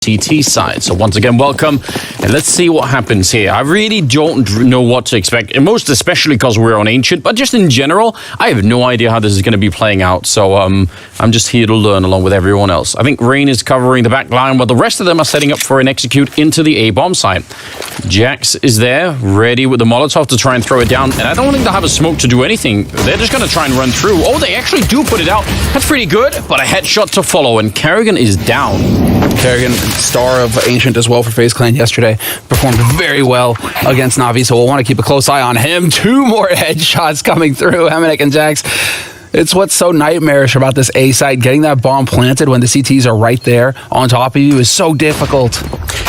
TT side. So once again, welcome, and let's see what happens here. I really don't know what to expect, and most especially because we're on Ancient, but just in general, I have no idea how this is going to be playing out. So I'm just here to learn along with everyone else. I think Rain is covering the back line, while the rest of them are setting up for an execute into the A-bomb site. Jax is there, ready with the Molotov to try and throw it down, and I don't think they'll have a smoke to do anything. They're just going to try and run through. Oh, they actually do put it out. That's pretty good, but a headshot to follow, and Kerrigan is down. Kerrigan, star of Ancient as well for Faze Clan yesterday, performed very well against NaVi, so we'll want to keep a close eye on him. Two more headshots coming through, mousesports and Jax. It's what's so nightmarish about this A site. Getting that bomb planted when the CTs are right there on top of you is so difficult.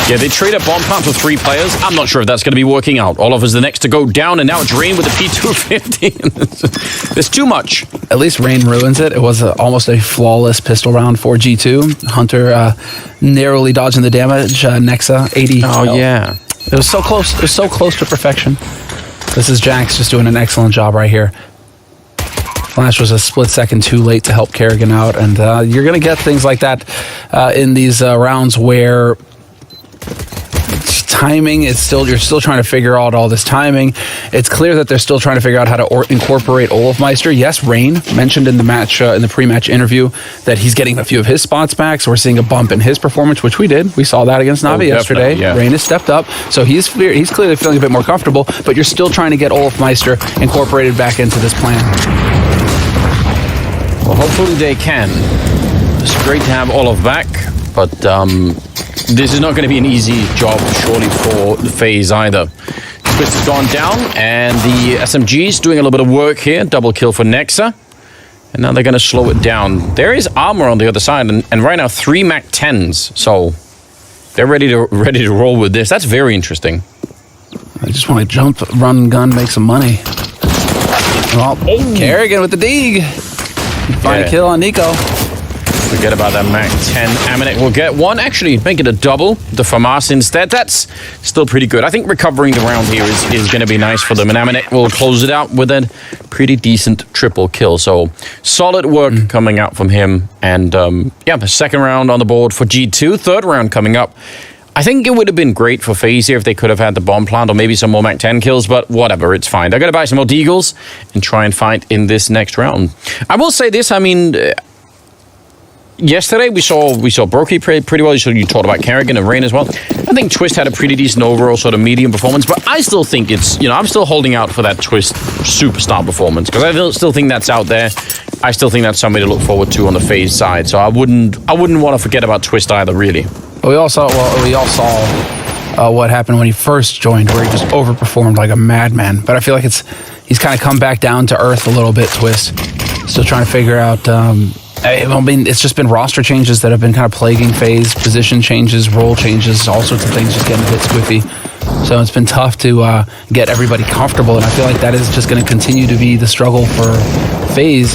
Yeah, they trade a bomb plant for 3 players. I'm not sure if that's going to be working out. Olaf is the next to go down, and now it's Rain with the P250. There's too much. At least Rain ruins it. It was almost a flawless pistol round for G2. Hunter narrowly dodging the damage. Nexa, 80. Oh, yeah. It was so close. It was so close to perfection. This is Jax just doing an excellent job right here. Flash was a split second too late to help Kerrigan out, and you're going to get things like that in these rounds where timing is you're still trying to figure out all this timing. It's clear that they're still trying to figure out how to incorporate Olafmeister. Yes, Rain mentioned in the match in the pre-match interview that he's getting a few of his spots back, so we're seeing a bump in his performance, which we did. We saw that against NaVi yesterday. Yeah. Rain has stepped up, so he's clearly feeling a bit more comfortable, but you're still trying to get Olafmeister incorporated back into this plan. Well, hopefully they can. It's great to have Olaf back, but this is not going to be an easy job, surely, for the Faze either. Twist has gone down, and the SMG's doing a little bit of work here. Double kill for Nexa. And now they're going to slow it down. There is armor on the other side, and right now 3 MAC-10s. So they're ready to roll with this. That's very interesting. I just want to jump, run, gun, make some money. Well, Kerrigan with the dig. Find a kill on Niko. Forget about that MAC-10. mousesports will get one. Actually, make it a double. The FAMAS instead. That's still pretty good. I think recovering the round here is going to be nice for them. And mousesports will close it out with a pretty decent triple kill. So solid work coming out from him. And yeah, the second round on the board for G2. Third round coming up. I think it would have been great for Faze here if they could have had the bomb plant or maybe some more MAC-10 kills, but whatever, it's fine. They're going to buy some more deagles and try and fight in this next round. I will say this, I mean, yesterday we saw Brokey pretty well. You talked about Kerrigan and Rain as well. I think Twist had a pretty decent overall sort of medium performance, but I still think it's, I'm still holding out for that Twist superstar performance because I still think that's out there. I still think that's somebody to look forward to on the Faze side. So I wouldn't want to forget about Twist either, really. We all saw what happened when he first joined, where he just overperformed like a madman. But I feel like he's kind of come back down to earth a little bit. Twist still trying to figure out. I mean, it's just been roster changes that have been kind of plaguing Faze, position changes, role changes, all sorts of things just getting a bit squiffy. So it's been tough to get everybody comfortable, and I feel like that is just going to continue to be the struggle for Faze.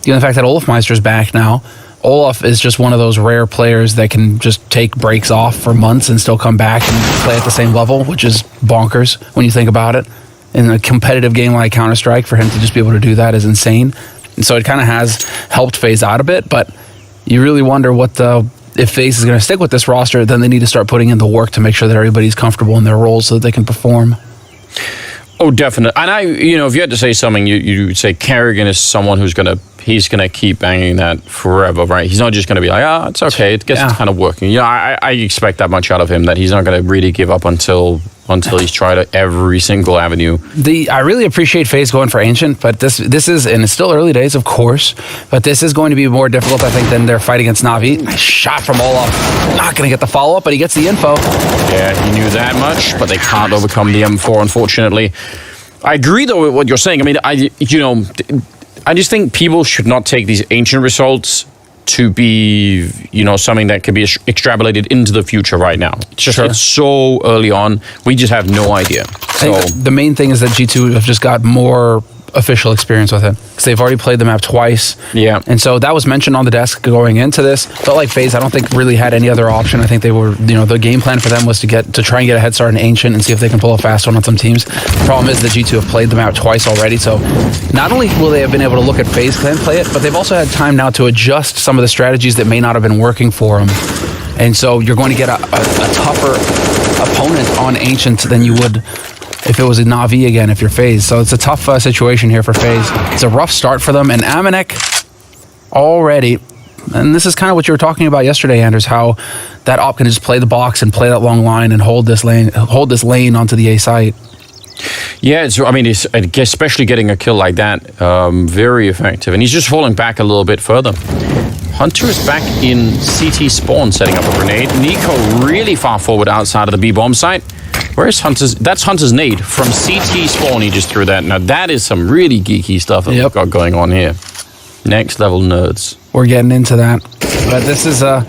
Given the fact that Olafmeister's back now. Olaf is just one of those rare players that can just take breaks off for months and still come back and play at the same level, which is bonkers when you think about it. In a competitive game like Counter-Strike, for him to just be able to do that is insane. And so it kind of has helped Faze out a bit, but you really wonder if Faze is going to stick with this roster, then they need to start putting in the work to make sure that everybody's comfortable in their roles so that they can perform. Oh, definitely. And if you had to say something, you would say Kerrigan is someone who's he's gonna keep banging that forever, right? He's not just gonna be like, it's okay, it gets kind of working. I expect that much out of him, that he's not gonna really give up until he's tried every single avenue. I really appreciate Faze going for Ancient, but this is, and it's still early days, of course, but this is going to be more difficult, I think, than their fight against NaVi. Nice shot from Olaf. Not gonna get the follow-up, but he gets the info. Yeah, he knew that much, but they can't overcome the M4, unfortunately. I agree, though, with what you're saying. I mean, I just think people should not take these Ancient results to be, something that could be extrapolated into the future right now. It's so early on. We just have no idea. I think the main thing is that G2 have just got more official experience with it because they've already played the map twice. Yeah. And so that was mentioned on the desk going into this. Felt like Faze, I don't think really had any other option. I think they were, the game plan for them was to try and get a head start in Ancient and see if they can pull a fast one on some teams. The problem is that G2 have played the map twice already. So not only will they have been able to look at Faze Clan play it, but they've also had time now to adjust some of the strategies that may not have been working for them. And so you're going to get a tougher opponent on Ancient than you would if it was a NaVi again, if you're FaZe. So it's a tough situation here for FaZe. It's a rough start for them. And Amanek already, and this is kind of what you were talking about yesterday, Anders, how that op can just play the box and play that long line and hold this lane onto the A site. Yeah, I mean, especially getting a kill like that, very effective. And he's just falling back a little bit further. Hunter is back in CT spawn, setting up a grenade. niko really far forward outside of the B bomb site. Where's Hunter's? That's Hunter's nade from CT spawn. He just threw that. Now that is some really geeky stuff that we've got going on here. Next level nerds. We're getting into that, but this is I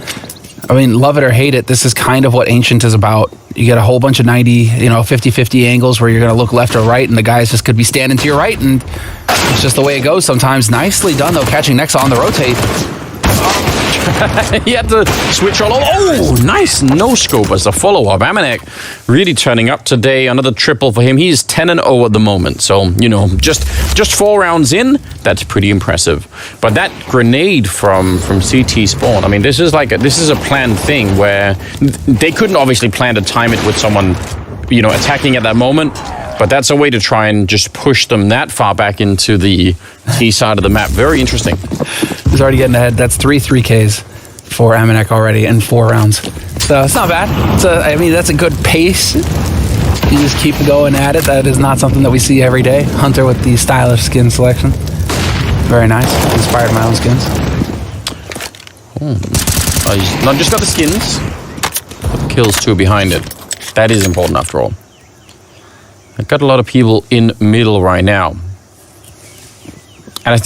mean, love it or hate it, this is kind of what Ancient is about. You get a whole bunch of 90, 50-50 angles where you're going to look left or right, and the guys just could be standing to your right, and it's just the way it goes sometimes. Nicely done, though, catching Nexa on the rotate. He had to switch all over. Oh, nice no-scope as a follow-up. Amanek really turning up today. Another triple for him. He's 10-0 at the moment. So, just 4 rounds in, that's pretty impressive. But that grenade from CT spawn, I mean, this is a planned thing where they couldn't obviously plan to time it with someone, attacking at that moment. But that's a way to try and just push them that far back into the T side of the map. Very interesting. He's already getting ahead. That's 3-3Ks for Amanek already in 4 rounds. So it's not bad. That's a good pace. You just keep going at it. That is not something that we see every day. Hunter with the stylish skin selection. Very nice. Inspired my own skins. He's not just got the skins, but the kills too behind it. That is important after all. I've got a lot of people in middle right now. And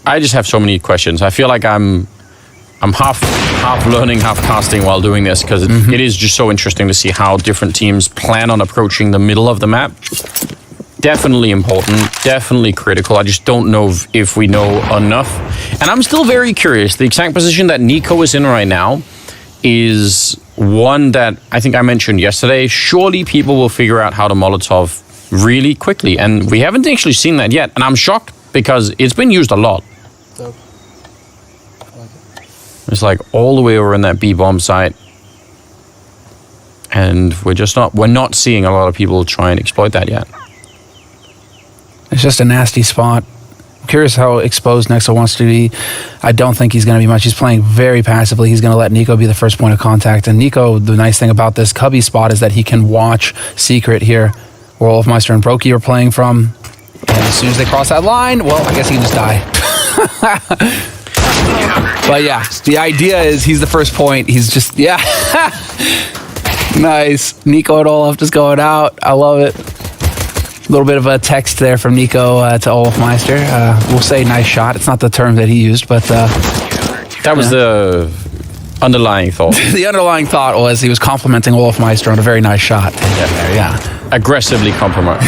I just have so many questions. I feel like I'm half learning, half casting while doing this, because it is just so interesting to see how different teams plan on approaching the middle of the map. Definitely important, definitely critical. I just don't know if we know enough. And I'm still very curious. The exact position that niko is in right now is one that I think I mentioned yesterday. Surely people will figure out how to Molotov really quickly, and we haven't actually seen that yet. And I'm shocked because it's been used a lot. It's like all the way over in that B bomb site, and we're not seeing a lot of people try and exploit that yet. It's just a nasty spot. I'm curious how exposed Nexa wants to be. I don't think he's going to be much. He's playing very passively. He's going to let niko be the first point of contact. And niko, the nice thing about this cubby spot is that he can watch Secret here, where Wolfmeister and Brokey are playing from. And as soon as they cross that line, well, I guess he can just die. But yeah, the idea is he's the first point. He's just, nice. niko and Olaf just going out. I love it. A little bit of a text there from niko to Wolfmeister. We'll say nice shot. It's not the term that he used, but... that was the underlying thought. The underlying thought was he was complimenting Wolfmeister on a very nice shot. Aggressively compromised.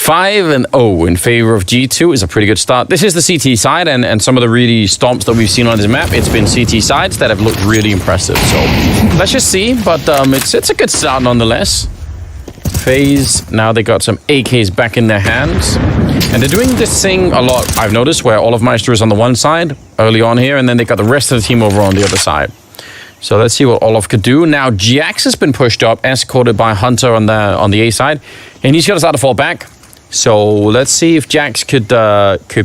5-0 in favor of G2 is a pretty good start. This is the CT side, and some of the really stomps that we've seen on this map, it's been CT sides that have looked really impressive. So let's just see, but it's a good start nonetheless. FaZe, now they got some AKs back in their hands. And they're doing this thing a lot, I've noticed, where Olafmeister is on the one side early on here, and then they got the rest of the team over on the other side. So let's see what Olaf could do. Now Jax has been pushed up, escorted by Hunter on the A side, and he's going to start to fall back. So let's see if Jax could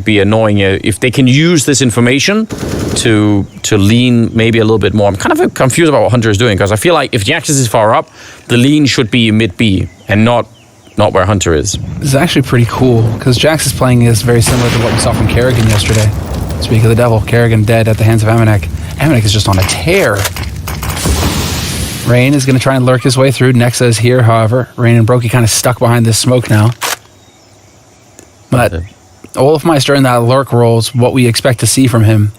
be annoying you, if they can use this information to lean maybe a little bit more. I'm kind of confused about what Hunter is doing, because I feel like if Jax is far up, the lean should be mid B and not where Hunter is. This is actually pretty cool, because Jax is playing this very similar to what we saw from Kerrigan yesterday. Speak of the devil, Kerrigan dead at the hands of Amanek. Amanek is just on a tear. Rain is going to try and lurk his way through. Nexa is here, however. Rain and Brokey kind of stuck behind this smoke now. But Wolfmeister in that lurk role is what we expect to see from him.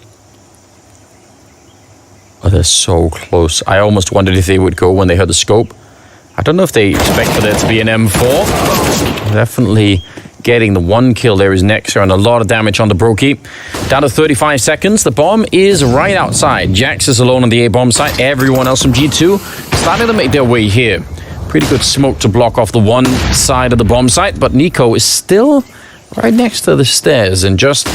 Oh, they're so close. I almost wondered if they would go when they heard the scope. I don't know if they expect for there to be an M4. Definitely getting the one kill there is Nexa, and a lot of damage on the Brokey. Down to 35 seconds. The bomb is right outside. Jax is alone on the A bomb site. Everyone else from G2 starting to make their way here. Pretty good smoke to block off the one side of the bomb site, but niko is still right next to the stairs in just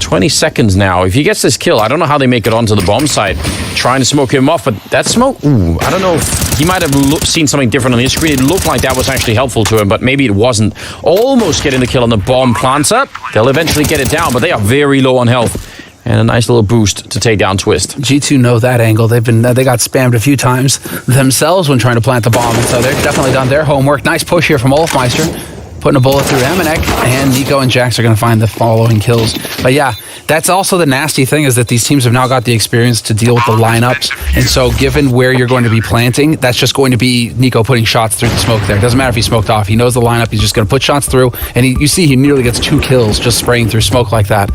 20 seconds now. If he gets this kill, I don't know how they make it onto the bomb site. Trying to smoke him off, but that smoke, ooh, I don't know. He might have seen something different on his screen. It looked like that was actually helpful to him, but maybe it wasn't. Almost getting the kill on the bomb plants up. They'll eventually get it down, but they are very low on health. And a nice little boost to take down Twist. G2 know that angle. They got spammed a few times themselves when trying to plant the bomb, and so they've definitely done their homework. Nice push here from Olofmeister, putting a bullet through MNEK, and niko and Jax are going to find the following kills. But yeah, that's also the nasty thing, is that these teams have now got the experience to deal with the lineups, and so given where you're going to be planting, that's just going to be niko putting shots through the smoke there. It doesn't matter if he smoked off. He knows the lineup. He's just going to put shots through, and you see he nearly gets 2 kills just spraying through smoke like that.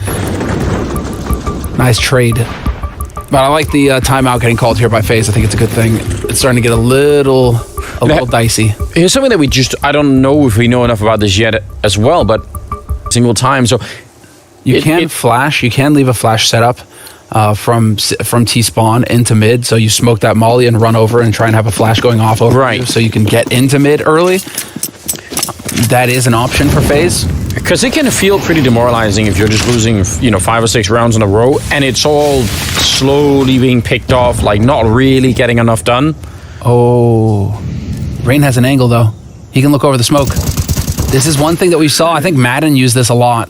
Nice trade. But I like the timeout getting called here by Faze. I think it's a good thing. It's starting to get a little dicey. Here's something that I don't know if we know enough about this yet as well, but single time. So you can flash. You can leave a flash setup from T-spawn into mid. So you smoke that molly and run over and try and have a flash going off over you, so you can get into mid early. That is an option for Faze. Because it can feel pretty demoralizing if you're just losing, 5 or 6 rounds in a row, and it's all slowly being picked off, like not really getting enough done. Oh, Rain has an angle though. He can look over the smoke. This is one thing that we saw. I think Madden used this a lot.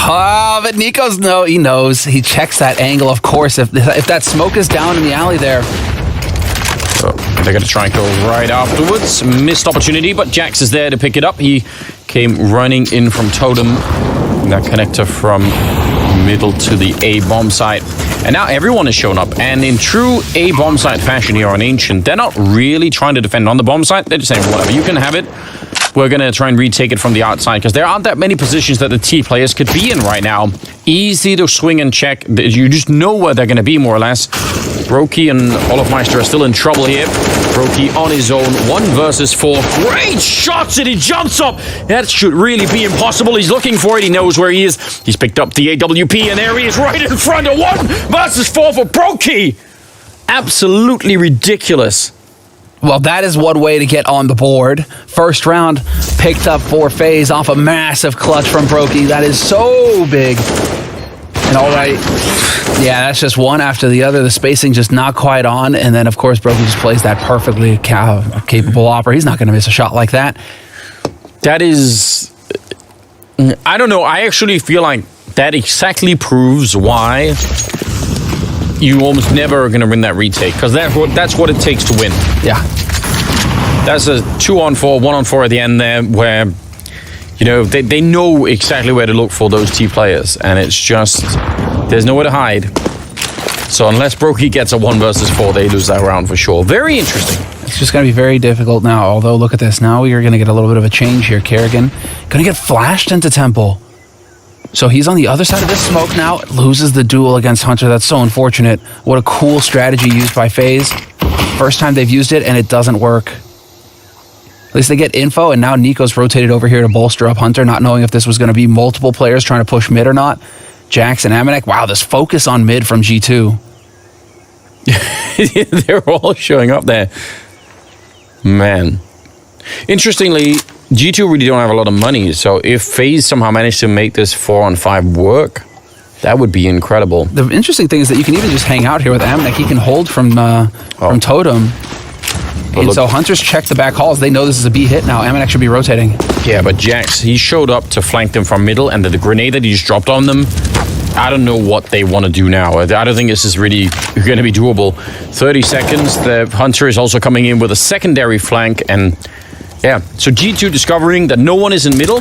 Oh, but he knows. He checks that angle, of course. If that smoke is down in the alley there. So they're going to try and go right afterwards. Missed opportunity, but Jax is there to pick it up. He came running in from Totem. That connector from middle to the A bomb site. And now everyone has shown up. And in true A bomb site fashion here on Ancient, they're not really trying to defend on the bomb site. They're just saying, whatever, you can have it. We're going to try and retake it from the outside, because there aren't that many positions that the T players could be in right now. Easy to swing and check. You just know where they're going to be, more or less. Brokey and Olofmeister are still in trouble here. Brokey on his own, 1 versus 4. Great shots, and he jumps up. That should really be impossible. He's looking for it. He knows where he is. He's picked up the AWP, and there he is right in front of 1 versus 4 for Brokey. Absolutely ridiculous. Well, that is one way to get on the board. First round picked up for Faze off a massive clutch from Brokey. That is so big. And all right, yeah, that's just one after the other. The spacing just not quite on. And then, of course, Brokey just plays that perfectly capable opera. He's not going to miss a shot like that. That is... I don't know. I actually feel like that exactly proves why you almost never are going to win that retake, because that's what it takes to win. Yeah. That's a 2-on-4, 1-on-4 at the end there, where, they know exactly where to look for those T players, and it's just, there's nowhere to hide. So unless Brokey gets a 1 versus 4, they lose that round for sure. Very interesting. It's just going to be very difficult now, although look at this. Now we are going to get a little bit of a change here. Kerrigan going to get flashed into Temple. So he's on the other side of this smoke now. Loses the duel against Hunter. That's so unfortunate. What a cool strategy used by Faze. First time they've used it, and it doesn't work. At least they get info, and now niko's rotated over here to bolster up Hunter, not knowing if this was going to be multiple players trying to push mid or not. Jax and MNEK. Wow, this focus on mid from G2. They're all showing up there. Man. Interestingly, G2 really don't have a lot of money, so if FaZe somehow managed to make this 4-on-5 work, that would be incredible. The interesting thing is that you can even just hang out here with MNEK. He can hold from Totem. And so Hunters check the back halls. They know this is a B hit now. MNEK should be rotating. Yeah, but Jax, he showed up to flank them from middle, and the grenade that he just dropped on them, I don't know what they want to do now. I don't think this is really going to be doable. 30 seconds. The Hunter is also coming in with a secondary flank, and yeah, so G2 discovering that no one is in middle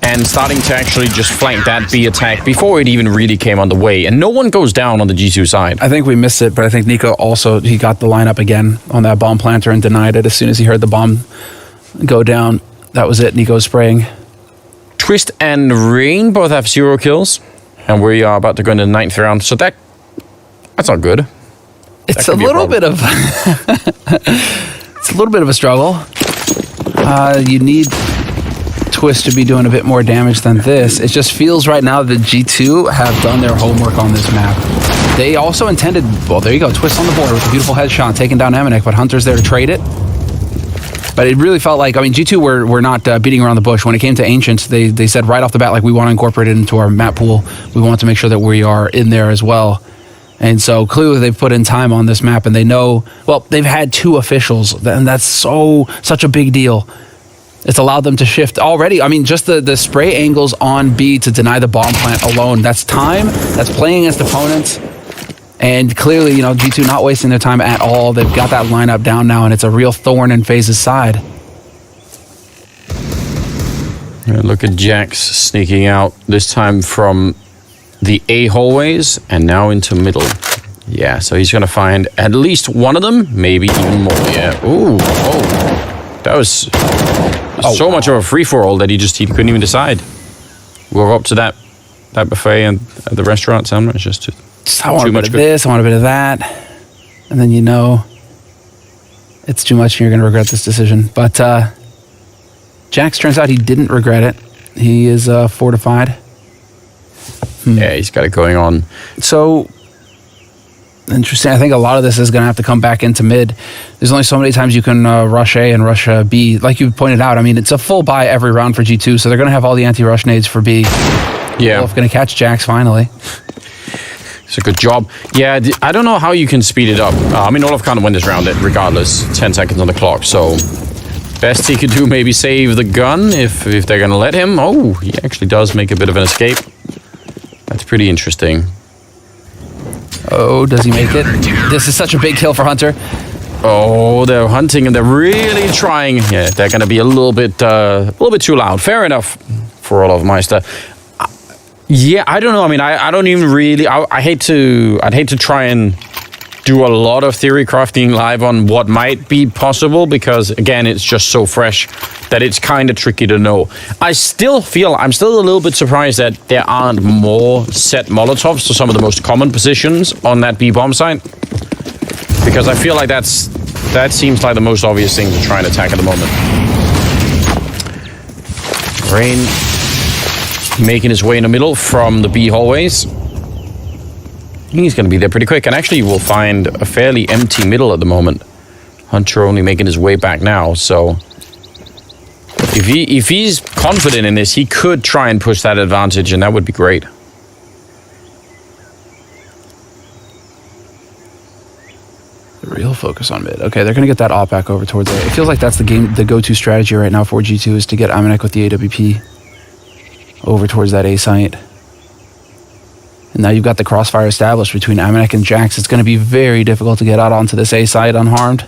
and starting to actually just flank that B attack before it even really came on the way. And no one goes down on the G2 side. I think we missed it, but I think niko also, he got the lineup again on that bomb planter and denied it as soon as he heard the bomb go down. That was it, niko spraying. Twist and Rain both have 0 kills. And we are about to go into the 9th round. So that's not good. It's a little bit of it's a little bit of a struggle. You need Twist to be doing a bit more damage than this. It just feels right now that G2 have done their homework on this map. They also intended, well, there you go, Twist on the board with a beautiful headshot, taking down MNEK, but Hunter's there to trade it. But it really felt like, I mean, G2 were not beating around the bush. When it came to Ancients, they said right off the bat, like, we want to incorporate it into our map pool. We want to make sure that we are in there as well. And so clearly they've put in time on this map, and they know, well, they've had 2 officials, and that's such a big deal. It's allowed them to shift already. I mean, just the spray angles on B to deny the bomb plant alone. That's time. That's playing against opponents. And clearly, you know, G2 not wasting their time at all. They've got that lineup down now, and it's a real thorn in FaZe's side. Look at Jax sneaking out, this time from the A hallways and now into middle. Yeah, so he's going to find at least one of them, maybe even more. Yeah. Ooh, oh. That was so much of a free-for-all that he couldn't even decide. We'll go up to that buffet and at the restaurant. So it's just I want a bit of this, I want a bit of that. And then, you know, it's too much and you're going to regret this decision. But Jax, turns out he didn't regret it. He is fortified. Yeah, he's got it going on. So, interesting. I think a lot of this is going to have to come back into mid. There's only so many times you can rush A and rush B. Like you pointed out, I mean, it's a full buy every round for G2, so they're going to have all the anti-rush nades for B. Yeah. Wolf going to catch Jax finally. It's a good job. Yeah, I don't know how you can speed it up. I mean, Olaf can't win this round regardless. 10 seconds on the clock, so best he could do, maybe save the gun if they're going to let him. Oh, he actually does make a bit of an escape. That's pretty interesting. Oh, does he make it? This is such a big kill for Hunter. Oh, they're hunting and they're really trying. Yeah, they're going to be a little bit too loud. Fair enough for Olaf Meister. Yeah, I don't know. I mean, I don't even really. I'd hate to try and do a lot of theory crafting live on what might be possible because again, it's just so fresh that it's kind of tricky to know. I'm still a little bit surprised that there aren't more set Molotovs to some of the most common positions on that B bomb site because I feel like that seems like the most obvious thing to try and attack at the moment. Rain making his way in the middle from the B hallways. He's going to be there pretty quick, and actually we'll find a fairly empty middle at the moment. Hunter only making his way back now, so if he's confident in this, he could try and push that advantage, and that would be great. The real focus on mid. Okay, they're going to get that op back over towards A. It feels like that's the go-to strategy right now for G2 is to get Amanek with the AWP over towards that A site. And now you've got the crossfire established between Amanek and Jax. It's going to be very difficult to get out onto this A side unharmed.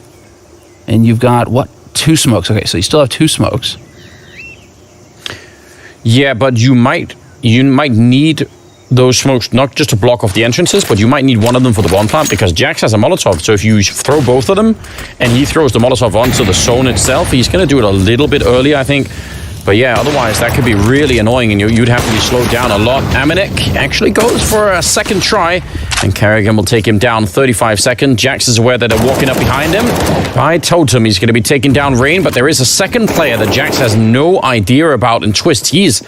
And you've got, what, 2 smokes. Okay, so you still have 2 smokes. Yeah, but you might need those smokes not just to block off the entrances, but you might need one of them for the bomb plant because Jax has a Molotov. So if you throw both of them and he throws the Molotov onto the zone itself, he's going to do it a little bit early, I think. But yeah, otherwise that could be really annoying and you'd have to be slowed down a lot. Amanek actually goes for a second try and Carrigan will take him down 35 seconds. Jax is aware that they're walking up behind him. I told him he's going to be taking down Rain, but there is a second player that Jax has no idea about, and Twist, he's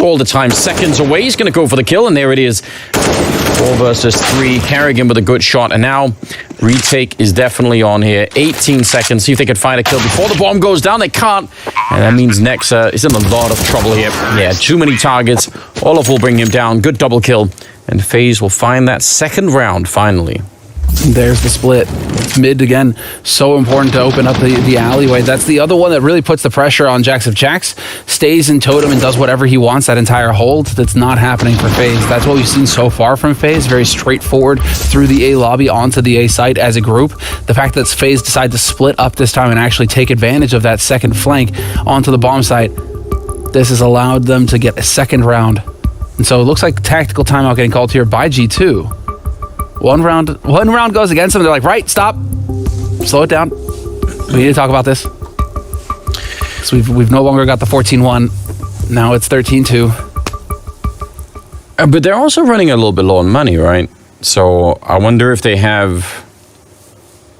all the time seconds away. He's going to go for the kill, and there it is. 4 versus 3. Carrigan with a good shot, and now retake is definitely on here. 18 seconds. See if they can find a kill before the bomb goes down. They can't, and that means Nexa is in a lot of trouble here. Yeah, too many targets. Olaf will bring him down. Good double kill, and FaZe will find that second round finally. There's the split. Mid again, so important to open up the alleyway. That's the other one that really puts the pressure on Jax. If Jax stays in totem and does whatever he wants that entire hold, that's not happening for FaZe. That's what we've seen so far from FaZe. Very straightforward through the A lobby onto the A site as a group. The fact that FaZe decided to split up this time and actually take advantage of that second flank onto the bomb site, this has allowed them to get a second round. And so it looks like tactical timeout getting called here by G2. One round goes against them. They're like, right, stop, slow it down. We need to talk about this. So we've no longer got the 14-1. Now it's 13-2. But they're also running a little bit low on money, right? So I wonder if they have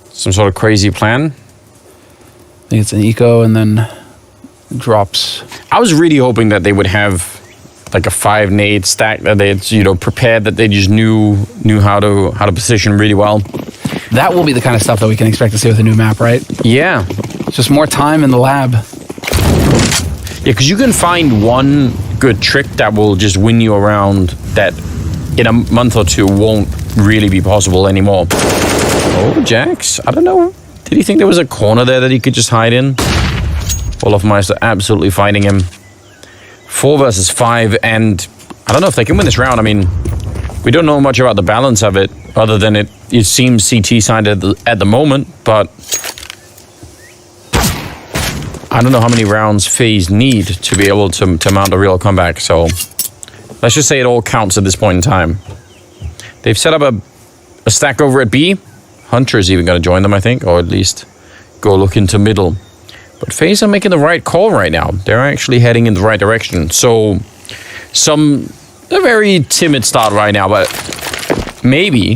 some sort of crazy plan. I think it's an eco and then drops. I was really hoping that they would have like a 5 nade stack that they had, prepared, that they just knew how to position really well. That will be the kind of stuff that we can expect to see with a new map, right? Yeah. Just more time in the lab. Yeah, because you can find one good trick that will just win you around that in a month or two won't really be possible anymore. Oh, Jax, I don't know. Did he think there was a corner there that he could just hide in? Olofmeister absolutely fighting him. 4 versus 5, and I don't know if they can win this round. I mean, we don't know much about the balance of it, other than it seems CT side at the moment, but I don't know how many rounds FaZe need to be able to mount a real comeback, so let's just say it all counts at this point in time. They've set up a stack over at B. Hunter is even going to join them, I think, or at least go look into middle. But FaZe are making the right call right now. They're actually heading in the right direction. So, a very timid start right now, but maybe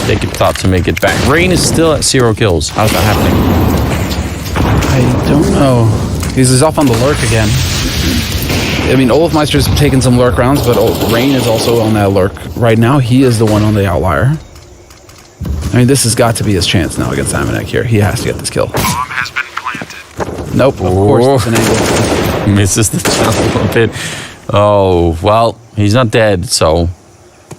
they could start to make it back. Rain is still at 0 kills. How's that happening? I don't know. He's off on the lurk again. I mean, Olofmeister's taking some lurk rounds, but Rain is also on that lurk. Right now, he is the one on the outlier. I mean, this has got to be his chance now against Amanek here. He has to get this kill. Bomb has been planted. Nope, of course, it's an angle. Misses the jump a bit. Oh, well, he's not dead, so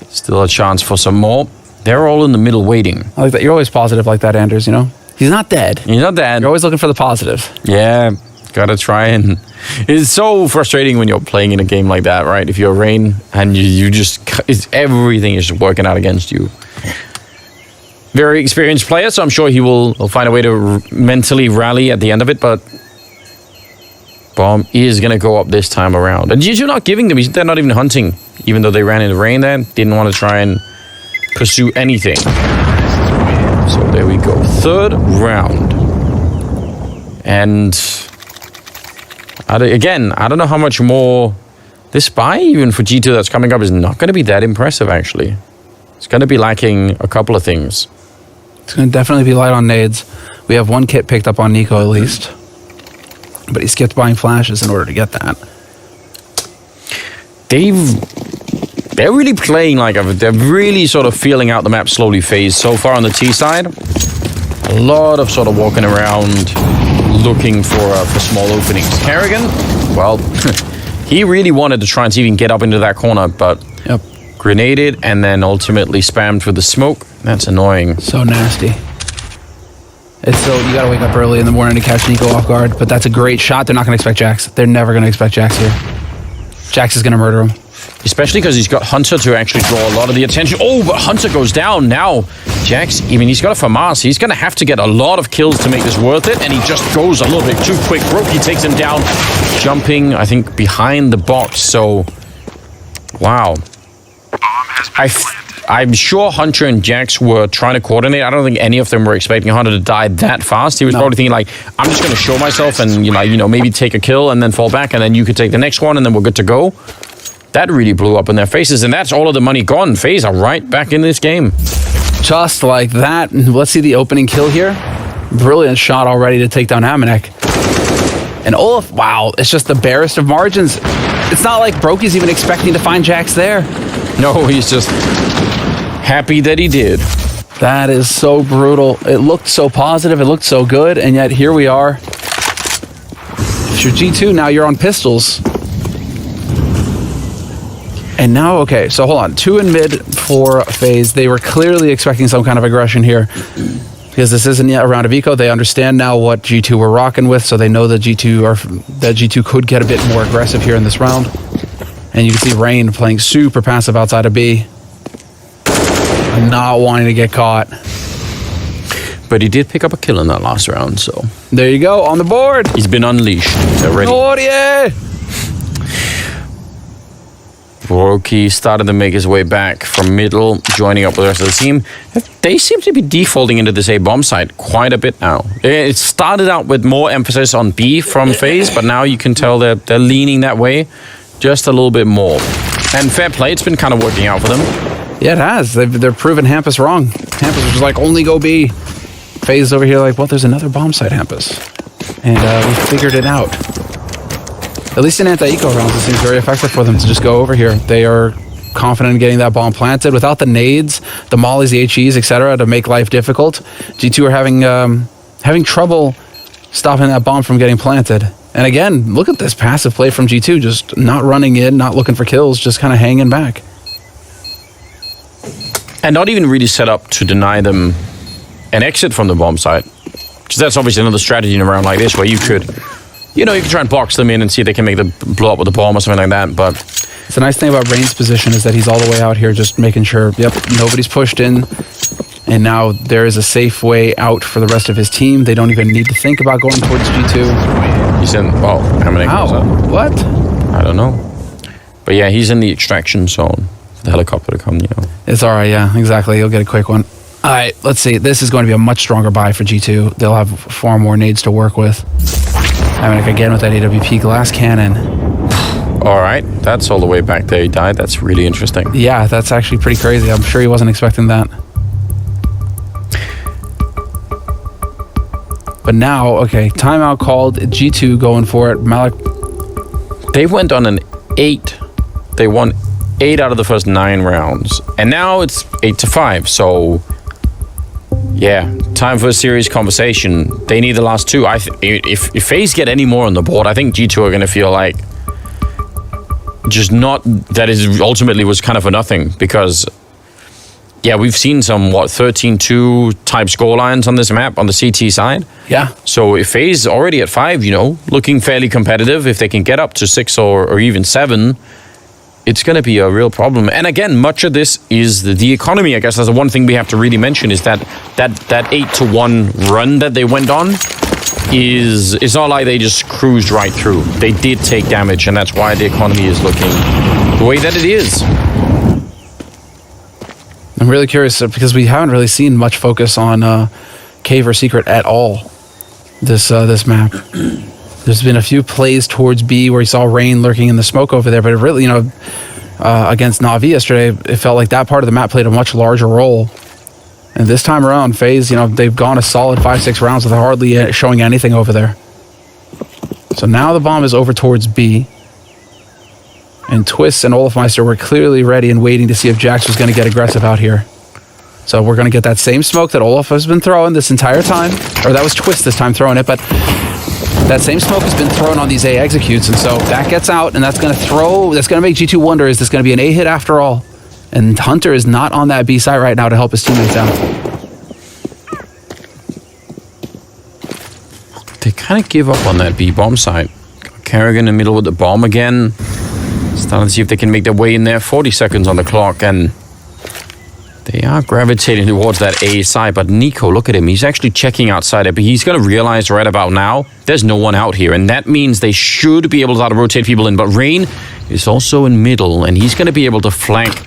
still a chance for some more. They're all in the middle waiting. I like that. You're always positive like that, Anders, you know? He's not dead. He's not dead. You're always looking for the positive. Yeah, gotta try and... It's so frustrating when you're playing in a game like that, right? If you're Rain and you just... everything is just working out against you. Very experienced player, so I'm sure he'll find a way to mentally rally at the end of it, but... Bomb is going to go up this time around. And you're not giving them... They're not even hunting, even though they ran into Rain there. Didn't want to try and pursue anything. So there we go. 3rd round. And... again, I don't know how much more... This buy, even for G2 that's coming up, is not going to be that impressive, actually. It's going to be lacking a couple of things. It's going to definitely be light on nades. We have 1 kit picked up on niko at least. But he skipped buying flashes in order to get that. They're really playing like... They're really sort of feeling out the map slowly, FaZe. So far on the T side, a lot of sort of walking around, looking for small openings. Kerrigan, well, he really wanted to try and see if he can get up into that corner, but grenaded and then ultimately spammed with the smoke. That's annoying. So nasty. It's so you gotta wake up early in the morning to catch niko off guard, but that's a great shot. They're not gonna expect Jax. They're never gonna expect Jax here. Jax is gonna murder him. Especially because he's got Hunter to actually draw a lot of the attention. Oh, but Hunter goes down now. Jax, I mean, he's got a FAMAS. He's going to have to get a lot of kills to make this worth it, and he just goes a little bit too quick. Roki takes him down, jumping, I think, behind the box. So, wow. I'm sure Hunter and Jax were trying to coordinate. I don't think any of them were expecting Hunter to die that fast. He was probably thinking, like, I'm just going to show myself and, maybe take a kill and then fall back, and then you could take the next one, and then we're good to go. That really blew up in their faces, and that's all of the money gone. FaZe are right back in this game. Just like that. Let's see the opening kill here. Brilliant shot already to take down Amanek. And Olaf, wow, it's just the barest of margins. It's not like Brokey's even expecting to find Jax there. No, he's just happy that he did. That is so brutal. It looked so positive, it looked so good, and yet here we are. If you're G2, now you're on pistols. And now, okay, so hold on. 2 in mid for FaZe. They were clearly expecting some kind of aggression here because this isn't yet a round of eco. They understand now what G2 were rocking with, so they know that G2 could get a bit more aggressive here in this round. And you can see Rain playing super passive outside of B. Not wanting to get caught. But he did pick up a kill in that last round, so... There you go, on the board. He's been unleashed already. Oh, yeah. Roki started to make his way back from middle, joining up with the rest of the team. They seem to be defaulting into this A bomb site quite a bit now. It started out with more emphasis on B from FaZe, but now you can tell they're leaning that way just a little bit more. And fair play, it's been kind of working out for them. Yeah, it has. They're proving Hampus wrong. Hampus was just like, only go B. FaZe over here like, well, there's another bomb site, Hampus. And we figured it out. At least in anti-eco rounds, it seems very effective for them to just go over here. They are confident in getting that bomb planted without the nades, the mollies, the HEs, etc., to make life difficult. G2 are having trouble stopping that bomb from getting planted. And again, look at this passive play from G2, just not running in, not looking for kills, just kind of hanging back. And not even really set up to deny them an exit from the bomb site. Because that's obviously another strategy in a round like this where you could, you know, you can try and box them in and see if they can make them blow up with the bomb or something like that, but... The nice thing about Rain's position is that he's all the way out here just making sure, yep, nobody's pushed in. And now there is a safe way out for the rest of his team. They don't even need to think about going towards G2. He's in, well, how many? Ow, what? I don't know. But yeah, he's in the extraction zone for the helicopter to come, you know. It's all right, yeah, exactly. You'll get a quick one. All right, let's see. This is going to be a much stronger buy for G2. They'll have far more nades to work with. Dominic again with that AWP glass cannon. All right, that's all the way back there. He died. That's really interesting. Yeah, that's actually pretty crazy. I'm sure he wasn't expecting that. But now, okay, timeout called. G2 going for it. Malik. They went on an 8. They won 8 out of the first 9 rounds. And now it's 8-5. So, yeah, time for a serious conversation. They need the last 2. If FaZe get any more on the board, I think G2 are going to feel like just not that is ultimately was kind of for nothing, because yeah, we've seen some 13-2 type scorelines on this map on the CT side. Yeah. So if FaZe is already at 5, you know, looking fairly competitive, if they can get up to 6 or even 7, it's going to be a real problem. And again, much of this is the economy. I guess that's the one thing we have to really mention is that 8-1 run that they went on is it's not like they just cruised right through. They did take damage, and that's why the economy is looking the way that it is. I'm really curious because we haven't really seen much focus on Cave or Secret at all this map. There's been a few plays towards B where you saw Rain lurking in the smoke over there, but it really, you know, against NaVi yesterday, it felt like that part of the map played a much larger role. And this time around, FaZe, you know, they've gone a solid 5-6 rounds without hardly showing anything over there. So now the bomb is over towards B. And Twist and Olafmeister were clearly ready and waiting to see if Jax was going to get aggressive out here. So we're going to get that same smoke that Olaf has been throwing this entire time. Or that was Twist this time throwing it, but that same smoke has been thrown on these A executes. And so that gets out, and that's going to make G2 wonder, is this going to be an A hit after all? And Hunter is not on that B site right now to help his teammates out. They kind of give up on that B bomb site. Kerrigan in the middle with the bomb again. Starting to see if they can make their way in there. 40 seconds on the clock, and they are gravitating towards that A side. But niko, look at him. He's actually checking outside it, but he's going to realize right about now there's no one out here, and that means they should be able to rotate people in. But Rain is also in middle, and he's going to be able to flank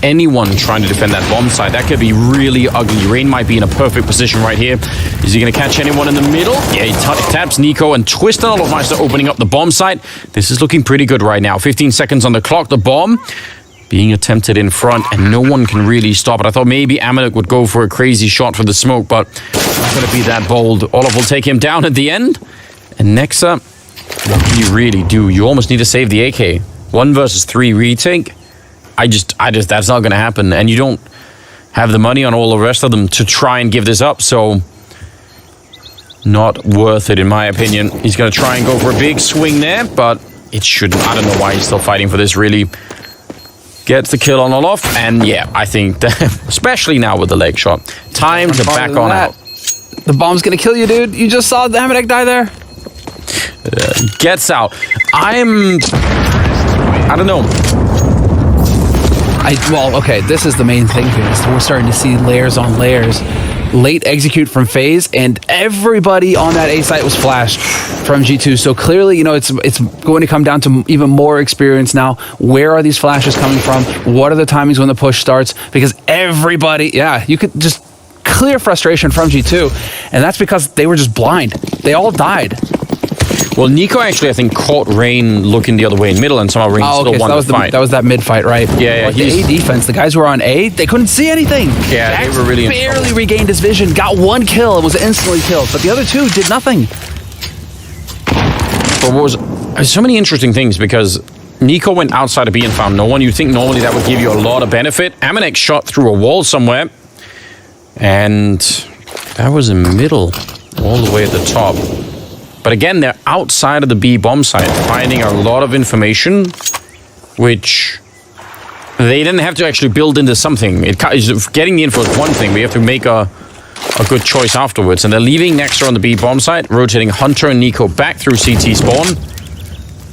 anyone trying to defend that bomb site. That could be really ugly. Rain might be in a perfect position right here. Is he going to catch anyone in the middle? Yeah, he taps niko, and Twist and Olafmeister opening up the bomb site. This is looking pretty good right now. 15 seconds on the clock. The bomb being attempted in front, and no one can really stop it. I thought maybe Amanek would go for a crazy shot for the smoke, but not going to be that bold. Olaf will take him down at the end. And Nexa, what do you really do? You almost need to save the AK. 1 versus 3 retake. I just, that's not going to happen. And you don't have the money on all the rest of them to try and give this up. So, not worth it, in my opinion. He's going to try and go for a big swing there, but it shouldn't. I don't know why he's still fighting for this, really. Gets the kill on Olaf. And yeah, I think that, especially now with the leg shot, time to back on out. The bomb's going to kill you, dude. You just saw the Amanek die there. Gets out. I don't know. Well, okay, this is the main thing here. Is we're starting to see layers on layers. Late execute from FaZe, and everybody on that A site was flashed from G2. So clearly, you know, it's going to come down to even more experience now. Where are these flashes coming from? What are the timings when the push starts? Because everybody, yeah, you could just clear frustration from G2, and that's because they were just blind. They all died. Well, niko actually, I think, caught Rain looking the other way in middle, and somehow Rain still won the fight. That was that mid fight, right? Yeah, like the A defense, the guys who were on A, they couldn't see anything. Yeah, Jax they were really barely regained his vision, got 1 kill, and was instantly killed. But the other 2 did nothing. But there's so many interesting things, because niko went outside of B and found no one. You'd think normally that would give you a lot of benefit. Amanek shot through a wall somewhere, and that was in middle, all the way at the top. But again, they're outside of the B bomb site, finding a lot of information, which they didn't have to actually build into something. Getting the info is one thing, but you have to make a good choice afterwards. And they're leaving Nexter on the B bomb site, rotating Hunter and Niko back through CT spawn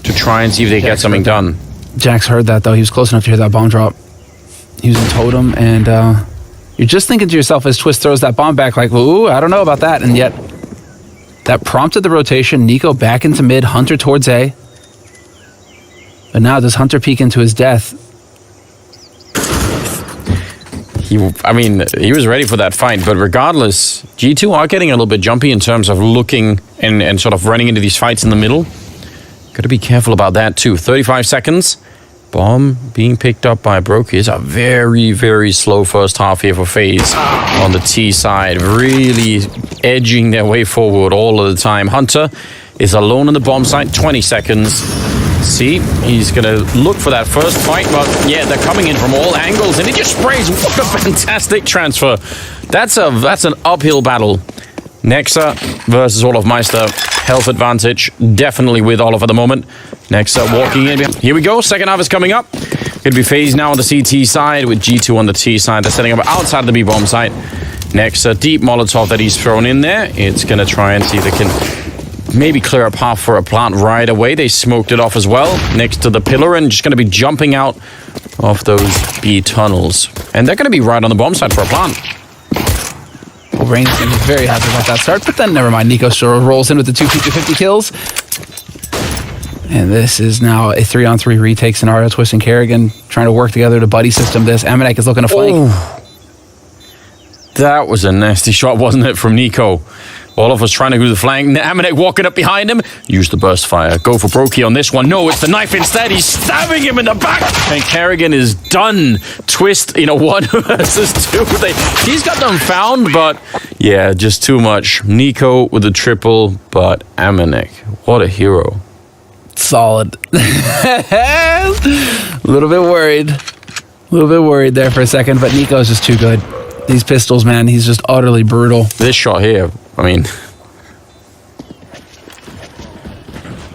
to try and see if they get something done. Jax heard that, though. He was close enough to hear that bomb drop. He was in totem, and you're just thinking to yourself as Twist throws that bomb back, like, ooh, I don't know about that. And yet, that prompted the rotation. Niko back into mid, Hunter towards A. But now, does Hunter peek into his death? He was ready for that fight, but regardless, G2 are getting a little bit jumpy in terms of looking and sort of running into these fights in the middle. Got to be careful about that too. 35 seconds. Bomb being picked up by Brokey. It's a very, very slow first half here for FaZe on the T side. Really edging their way forward all of the time. Hunter is alone on the bomb site. 20 seconds. See, he's going to look for that first fight, but yeah, they're coming in from all angles, and he just sprays. What a fantastic transfer. That's an uphill battle. Nexa versus olofmeister. Health advantage, definitely with Olof at the moment. Nexa walking in. Here we go, second half is coming up. Going to be FaZe now on the CT side with G2 on the T side. They're setting up outside of the B-bomb site. Nexa, deep Molotov that he's thrown in there. It's going to try and see if they can maybe clear a path for a plant right away. They smoked it off as well next to the pillar and just going to be jumping out of those B tunnels. And they're going to be right on the bomb site for a plant. Rain's going to be very happy about that start, but then never mind. Niko sort of rolls in with the 2 50 kills. And this is now a 3-on-3 retake scenario. Twist and Kerrigan trying to work together to buddy system this. Amanek is looking to flank. Oh, that was a nasty shot, wasn't it, from Niko? Olof was trying to do the flank. Amanek walking up behind him. Use the burst fire. Go for Brokey on this one. No, it's the knife instead. He's stabbing him in the back. And Kerrigan is done. Twist in a 1 versus 2. He's got them found, but yeah, just too much. Niko with the triple, but Amanek, what a hero. Solid. A little bit worried. A little bit worried there for a second, but Niko's just too good. These pistols, man, he's just utterly brutal. This shot here, I mean,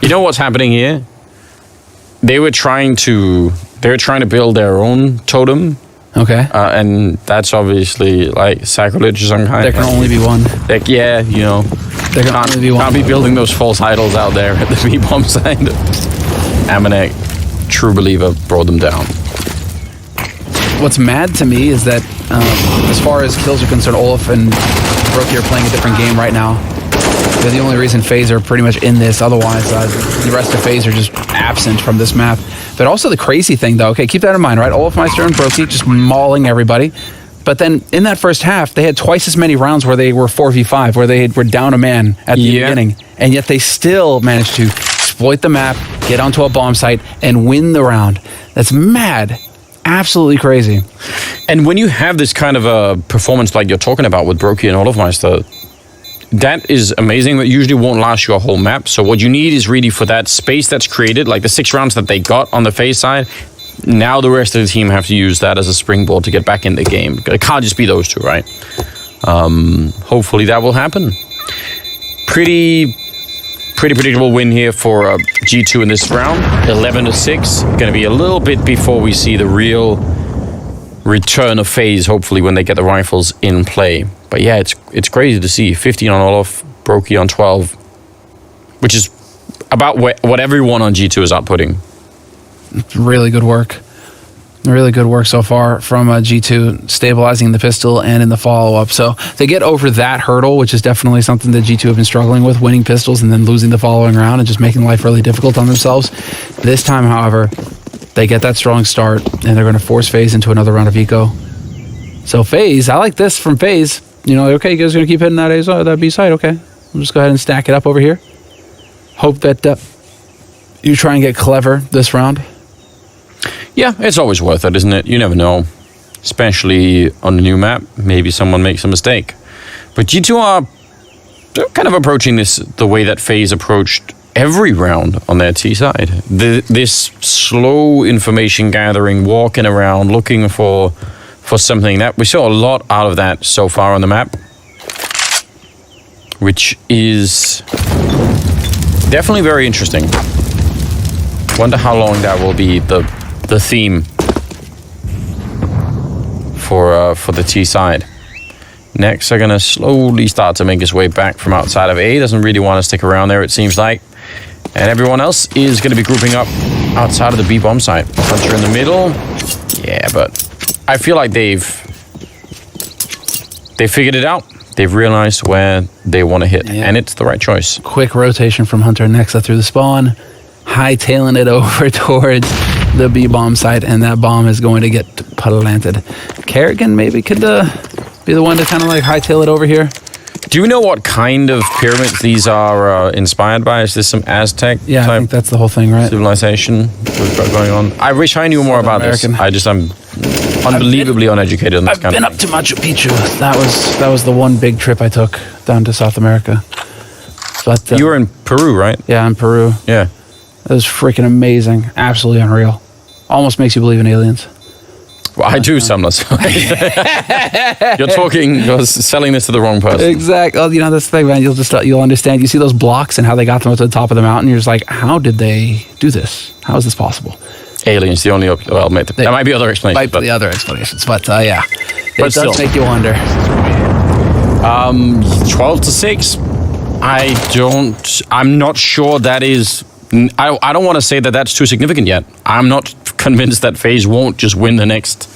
you know what's happening here? They were trying to build their own totem. Okay. And that's obviously like sacrilege or some kind. There can only be one. Like, yeah, you know, There can only be one. Can't be building those false idols out there at the B-bomb side. Amanek, true believer, brought them down. What's mad to me is that as far as kills are concerned, Olof and Brokey are playing a different game right now. They're the only reason FaZe are pretty much in this. Otherwise, the rest of FaZe are just absent from this map. But also the crazy thing, though, okay, keep that in mind, right? olofmeister and Brokey just mauling everybody. But then in that first half, they had twice as many rounds where they were 4v5, where they were down a man at the beginning. And yet they still managed to exploit the map, get onto a bomb site, and win the round. That's mad. Absolutely crazy. And when you have this kind of a performance like you're talking about with Brokey and olofmeister, that is amazing, but usually won't last you a whole map. So what you need is really for that space that's created, like the 6 rounds that they got on the FaZe side, now the rest of the team have to use that as a springboard to get back in the game. It can't just be those two, right? Hopefully that will happen. Pretty predictable win here for G2 in this round. 11-6. Going to be a little bit before we see the real return of FaZe, hopefully, when they get the rifles in play. But yeah, it's crazy to see. 15 on Olof, Brokey on 12, which is about what everyone on G2 is outputting. Really good work. Really good work so far from G2, stabilizing the pistol and in the follow-up. So they get over that hurdle, which is definitely something that G2 have been struggling with, winning pistols and then losing the following round and just making life really difficult on themselves. This time, however, they get that strong start and they're going to force FaZe into another round of eco. So FaZe, I like this from FaZe. You know, okay, you guys are going to keep hitting that B side. Okay, we'll just go ahead and stack it up over here. Hope that you try and get clever this round. Yeah, it's always worth it, isn't it? You never know. Especially on a new map. Maybe someone makes a mistake. But G2 are kind of approaching this the way that FaZe approached every round on their T side. This slow information gathering, walking around, looking for something. That we saw a lot out of that so far on the map. which is definitely very interesting. Wonder how long that will be the theme for the T side. Next, they're gonna slowly start to make his way back from outside of A. Doesn't really want to stick around there, it seems like. And everyone else is gonna be grouping up outside of the B bomb site. Hunter in the middle. Yeah, but I feel like they've figured it out. They've realized where they want to hit, and it's the right choice. Quick rotation from Hunter Nexa through the spawn, hightailing it over towards the B bomb site, and that bomb is going to get planted. Kerrigan maybe could be the one to kind of like hightail it over here. Do you know what kind of pyramids these are inspired by? Is this some Aztec type I think that's the whole thing, right? Civilization we've got going on. I wish I knew more about this. I'm unbelievably uneducated on this kind of thing. I've been up to Machu Picchu. That was the one big trip I took down to South America. But you were in Peru, right? Yeah, in Peru. Yeah. It was freaking amazing. Absolutely unreal. Almost makes you believe in aliens. Well, I do sometimes. You're selling this to the wrong person. Exactly. Well, you know, that's the thing, man. You'll understand. You see those blocks and how they got them up to the top of the mountain. You're just like, how did they do this? How is this possible? Aliens, the only, well, there might be other explanations. Might be the other explanations, but yeah. It does still make you wonder. 12-6. I'm not sure that is, I don't want to say that that's too significant yet. I'm not convinced that FaZe won't just win the next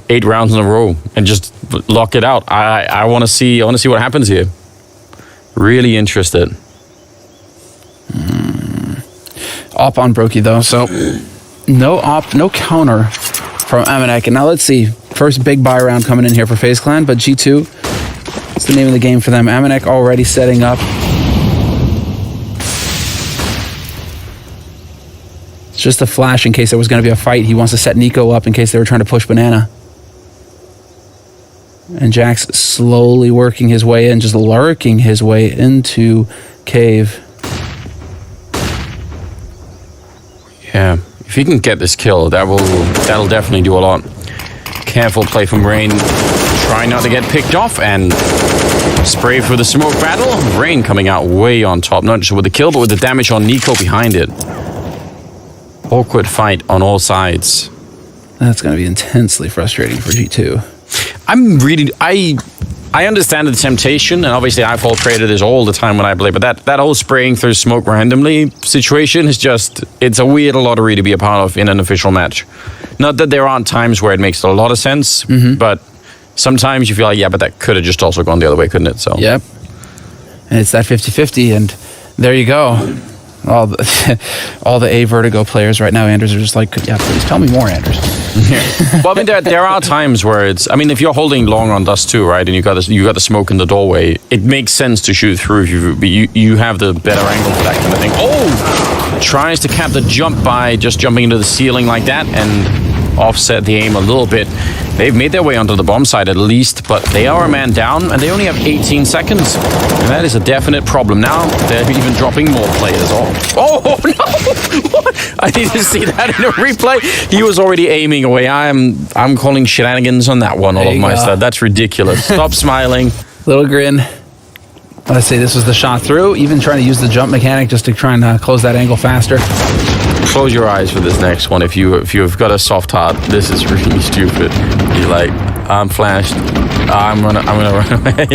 8 rounds in a row and just lock it out. I want to see what happens here. Really interested. Op on Brokey though, so no op, no counter from Amanek. And now let's see, first big buy round coming in here for FaZe Clan, but G2, it's the name of the game for them. Amanek already setting up. It's just a flash in case there was going to be a fight. He wants to set niko up in case they were trying to push banana. And Jack's slowly working his way in, just lurking his way into cave. Yeah, if he can get this kill, that'll definitely do a lot. Careful play from Rain. Try not to get picked off and spray for the smoke battle. Rain coming out way on top, not just with the kill, but with the damage on niko behind it. Awkward fight on all sides. That's going to be intensely frustrating for G2. I understand the temptation, and obviously I fall prey to this all the time when I play, but that whole spraying through smoke randomly situation is just, it's a weird lottery to be a part of in an official match. Not that there aren't times where it makes a lot of sense, but sometimes you feel like, yeah, but that could have just also gone the other way, couldn't it? So yep. And it's that 50-50, and there you go. All the A Vertigo players right now, Anders, are just like, yeah, please tell me more, Anders. Yeah. Well, I mean, there are times where it's, I mean, if you're holding long on Dust 2, right, and you got the smoke in the doorway, it makes sense to shoot through if you have the better angle for that kind of thing. Oh! Tries to cap the jump by just jumping into the ceiling like that and offset the aim a little bit. They've made their way onto the bomb side at least, but they are a man down, and they only have 18 seconds. And that is a definite problem. Now, they're even dropping more players off. Oh, no! What? I need to see that in a replay. He was already aiming away. I'm calling shenanigans on that one, Olofmeister. That's ridiculous. Stop smiling. Little grin. Let's see, this was the shot through. Even trying to use the jump mechanic just to try and close that angle faster. Close your eyes for this next one. If you've got a soft heart, this is really stupid. You're like, I'm flashed. I'm gonna run away.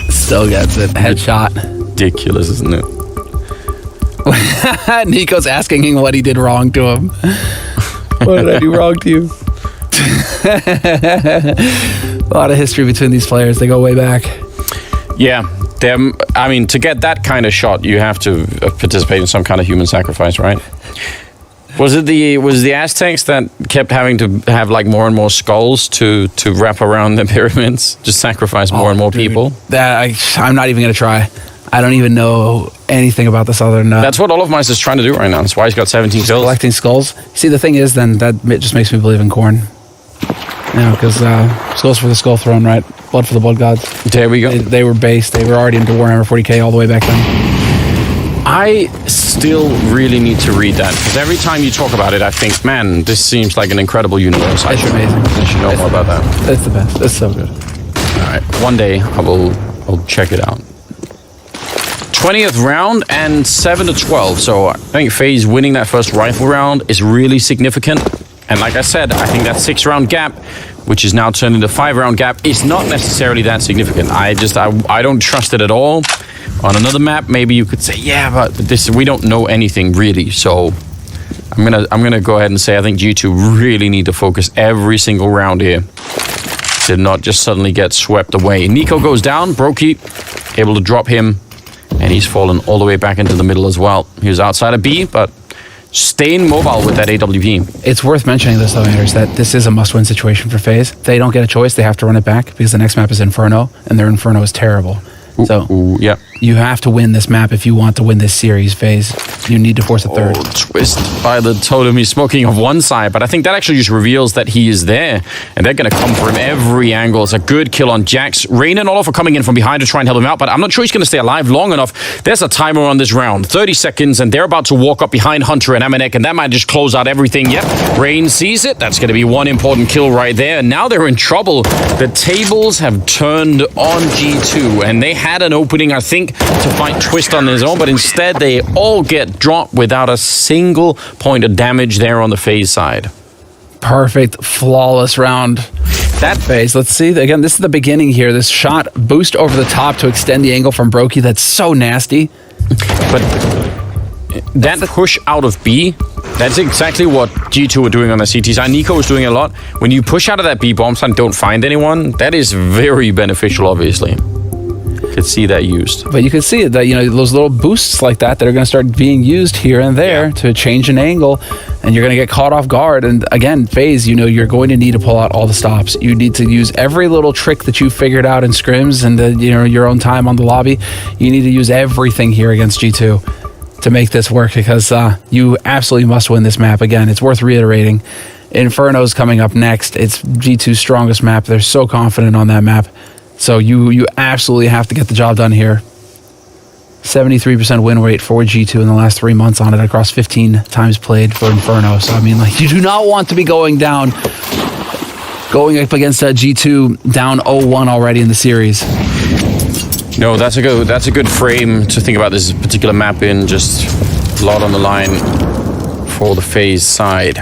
Still gets it. Headshot. Ridiculous, isn't it? Nico's asking him what he did wrong to him. What did I do wrong to you? A lot of history between these players. They go way back. Yeah. I mean, to get that kind of shot, you have to participate in some kind of human sacrifice, right? Was it the Aztecs that kept having to have like more and more skulls to wrap around the pyramids, just sacrifice more and more people? I'm not even gonna try. I don't even know anything about this other than that's what Olofmeister is trying to do right now. That's why he's got 17 kills. Collecting skulls. See, the thing is, then that just makes me believe in corn. Yeah, because skulls for the skull throne, right? Blood for the blood gods. There we go. They were based. They were already into Warhammer 40k all the way back then. I still really need to read that, because every time you talk about it, I think, man, this seems like an incredible universe. It's amazing. I should know more about that. It's the best. It's so good. All right. One day I will I'll check it out. 20th round and 7-12. So I think FaZe winning that first rifle round is really significant. And like I said, I think that 6-round gap, which is now turned into 5-round gap, is not necessarily that significant. I don't trust it at all. On another map, maybe you could say, yeah, but this, we don't know anything really. So I'm gonna go ahead and say I think G2 really need to focus every single round here to not just suddenly get swept away. niko goes down, Brokey able to drop him, and he's fallen all the way back into the middle as well. He was outside of B, but staying mobile with that AWP. It's worth mentioning this, though, Anders, that this is a must-win situation for FaZe. If they don't get a choice, they have to run it back because the next map is Inferno, and their Inferno is terrible. So yeah, you have to win this map if you want to win this series, FaZe. You need to force a third. Oh, twist by the totem. He's smoking off one side, but I think that actually just reveals that he is there, and they're going to come for him every angle. It's a good kill on Jax. Rain and Olaf are coming in from behind to try and help him out, but I'm not sure he's going to stay alive long enough. There's a timer on this round, 30 seconds, and they're about to walk up behind Hunter and Amanek, and that might just close out everything. Yep, Rain sees it. That's going to be one important kill right there. And now they're in trouble. The tables have turned on G2, and they had an opening, I think, to fight Twist on his own, but instead they all get dropped without a single point of damage there on the FaZe side. Perfect, flawless round. That FaZe, let's see, again, this is the beginning here. This shot boost over the top to extend the angle from Brokey, that's so nasty. But that push out of B, that's exactly what G2 were doing on the CT side. niko was doing a lot. When you push out of that B bomb site and don't find anyone, that is very beneficial, obviously. Could see that used. But you can see it, that, you know, those little boosts like that are going to start being used here and there to change an angle, and you're going to get caught off guard. And again, FaZe, you know, you're going to need to pull out all the stops. You need to use every little trick that you figured out in scrims and you know, your own time on the lobby. You need to use everything here against G2 to make this work, because you absolutely must win this map. Again, it's worth reiterating. Inferno's coming up next. It's G2's strongest map. They're so confident on that map. So you absolutely have to get the job done here. 73% win rate for G2 in the last 3 months on it across 15 times played for Inferno. So, I mean, like, you do not want to be going up against G2 down 0-1 already in the series. No, that's a good frame to think about this particular map in. Just a lot on the line for the FaZe side.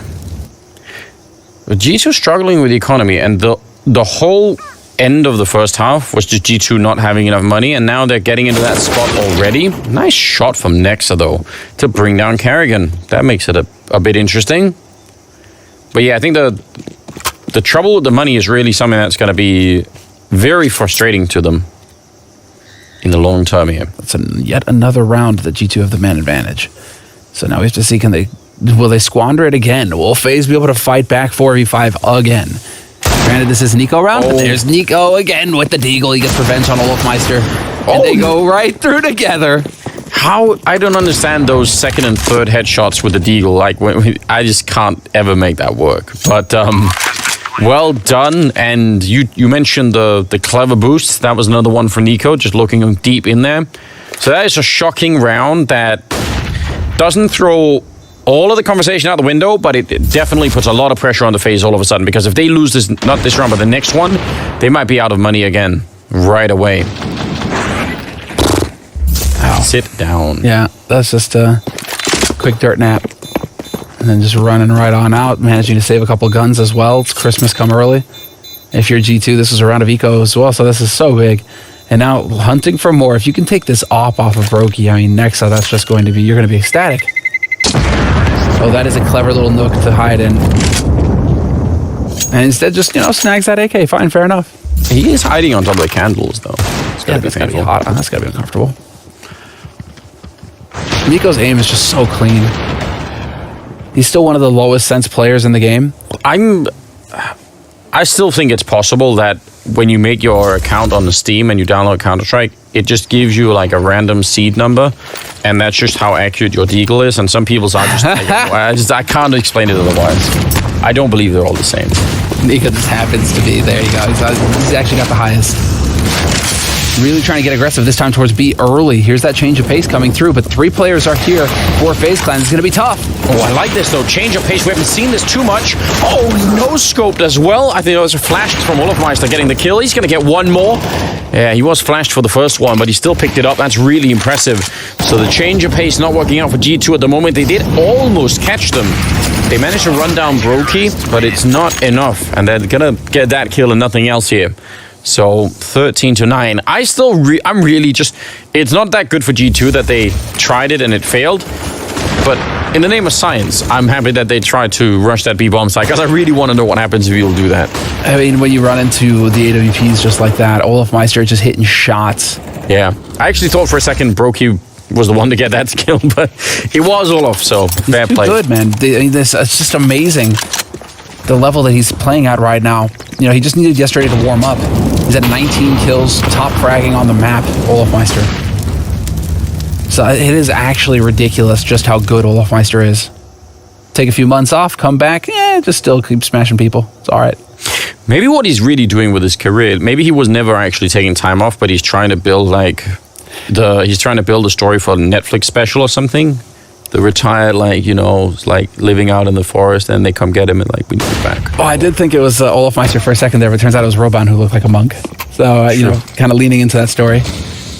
But G2 struggling with the economy, and the whole end of the first half was just G2 not having enough money, and now they're getting into that spot already. Nice shot from Nexa, though, to bring down Carrigan. That makes it a bit interesting. But yeah, I think the trouble with the money is really something that's going to be very frustrating to them in the long term here. It's yet another round that G2 have the man advantage. So now we have to see, will they squander it again? Will FaZe be able to fight back 4v5 again? Granted, this is niko round, but there's niko again with the deagle. He gets revenge on Olafmeister, and they go right through together. How? I don't understand those second and third headshots with the deagle. Like, I just can't ever make that work. But well done. And you mentioned the clever boost. That was another one for niko, just looking deep in there. So that is a shocking round that doesn't throw all of the conversation out the window, but it definitely puts a lot of pressure on the FaZe all of a sudden, because if they lose this, not this round, but the next one, they might be out of money again right away. Ow. Sit down. Yeah, that's just a quick dirt nap. And then just running right on out, managing to save a couple guns as well. It's Christmas come early. If you're G2, this is a round of eco as well, so this is so big. And now hunting for more. If you can take this off of Brokey, I mean, Nexa, that's just going to be, you're going to be ecstatic. Oh, that is a clever little nook to hide in. And instead just, you know, snags that AK. Fine, fair enough. He is hiding on top of the candles, though. It's gotta be that's got to be painful. hot. That's got to be uncomfortable. niko's aim is just so clean. He's still one of the lowest sense players in the game. I still think it's possible that when you make your account on the Steam and you download Counter-Strike, it just gives you like a random seed number, and that's just how accurate your deagle is. And some people's are just, I can't explain it otherwise. I don't believe they're all the same. niko just happens to be, there you go. He's actually got the highest. Really trying to get aggressive this time towards B early. Here's that change of pace coming through, but 3 players are here for Faze Clan. It's going to be tough. Oh, I like this, though. Change of pace. We haven't seen this too much. Oh, no-scoped as well. I think it was a flash from Olofmeister getting the kill. He's going to get one more. Yeah, he was flashed for the first one, but he still picked it up. That's really impressive. So the change of pace not working out for G2 at the moment. They did almost catch them. They managed to run down Brokey, but it's not enough. And they're going to get that kill and nothing else here. So 13-9. I'm really just... It's not that good for G2 that they tried it and it failed. But in the name of science, I'm happy that they tried to rush that B-bomb site, because I really want to know what happens if you'll do that. I mean, when you run into the AWPs just like that, Olofmeister just hitting shots. Yeah. I actually thought for a second Brokey was the one to get that skill, but it was Olof, so fair play. Good, man. It's just amazing, the level that he's playing at right now. You know, he just needed yesterday to warm up. He's at 19 kills, top fragging on the map, Olofmeister. So it is actually ridiculous just how good Olofmeister is. Take a few months off, come back, just still keep smashing people. It's all right. Maybe what he's really doing with his career, maybe he was never actually taking time off, but he's trying to build he's trying to build a story for a Netflix special or something. The retired, living out in the forest, and they come get him and we need him back. Oh, I did think it was Olofmeister for a second there, but it turns out it was Roban who looked like a monk. So, kind of leaning into that story.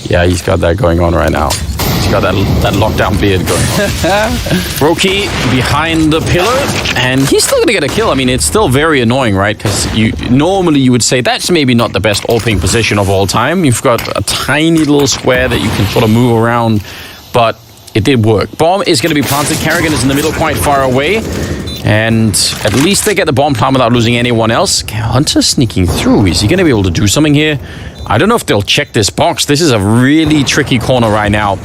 Yeah, he's got that going on right now. He's got that lockdown beard going on. Brokey behind the pillar, and he's still going to get a kill. I mean, it's still very annoying, right? Because normally you would say that's maybe not the best AWPing position of all time. You've got a tiny little square that you can sort of move around, but it did work. Bomb is going to be planted. Karrigan is in the middle, quite far away. And at least they get the bomb plant without losing anyone else. Hunter sneaking through. Is he going to be able to do something here? I don't know if they'll check this box. This is a really tricky corner right now.